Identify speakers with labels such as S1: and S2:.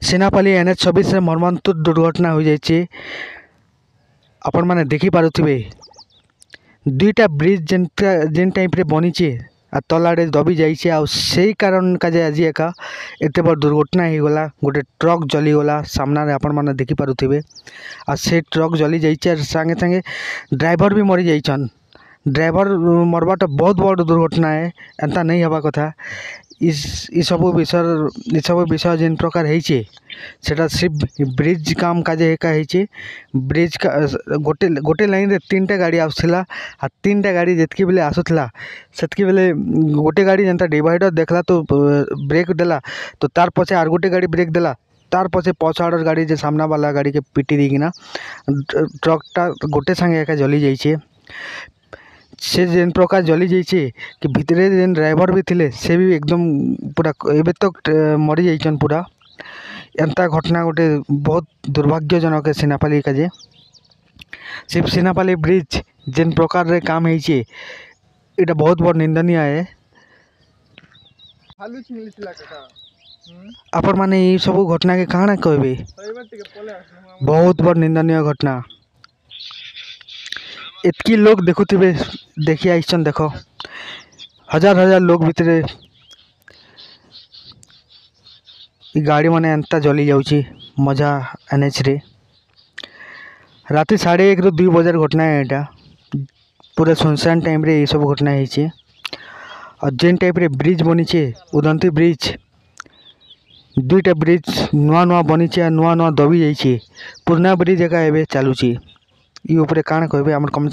S1: सेनापाली NH 26 मर्मान्तुद दुर्घटना हो जाइए। आपण मैंने देखिपे दुईटा ब्रिज जेन टाइप रे बनीचे आ तलाड़े दबी जाइए आई कारण का आज एका एत बड़ दुर्घटना हो गला। गोटे ट्रक जलीगला सामना रे आपण मैंने देखिपे आ से ट्रक जली जाइए सांगे सांगे ड्राइवर भी मरी जाइछन। ड्राइवर मरवाटा बहुत बड़ दुर्घटना है, एंता नहीं हवा कथा। इस सब विषय जिन प्रकार होइछे सेटा सिर्फ ब्रिज काम काजे एका होइछे। ब्रिज का गोटे गोटे लाइन रे तीनटा गाड़ी आसुला आ तीनटा गाड़ी जितकी बेले आसुला सेतकी बेले गोटे गाड़ी जेनता डिवाइडर देखला तो ब्रेक देला तो तार पछे आर गोटे गाड़ी ब्रेक देला तार पछे पछाड़र गाड़ी जे सामना वाला गाड़ी के पिटी देकिना ट्रकटा गोटे संगे एका जली जाइछे। से जेन प्रकार जली जाइए कि भितरे जेन ड्राइवर भी थिले से भी एकदम पूरा एबे तक मरी जाइछन पूरा। एंता घटना गोटे बहुत दुर्भाग्यजनक है सेनापाली का जे सिर्फ सेनापाली ब्रिज जेन प्रकार रे काम होइछे एटा बहुत बड़ निंदनीय है। आपण माने ये सब घटना के काना कहबे बहुत बड़ निंदनीय घटना। इतकी लोग देखुथिबे देखी आइछन देखो हजार हजार लोग भितरे गाड़ी माने एंता जली जाउची मजा NH रे। राति 1:30 ରୁ 2 बजार घटना है एटा पूरा सुनसान टाइम रे ये सब घटना होइछे। और जेन टाइप रे ब्रिज बनीचे उदंती ब्रिज दुईटा ब्रिज नुआ नुआ बनीचे नुआ नुआ दबी जाइछे पुराना ब्रिज एका एबे चालुची। ई ऊपर काण कहबे हमर कमेंट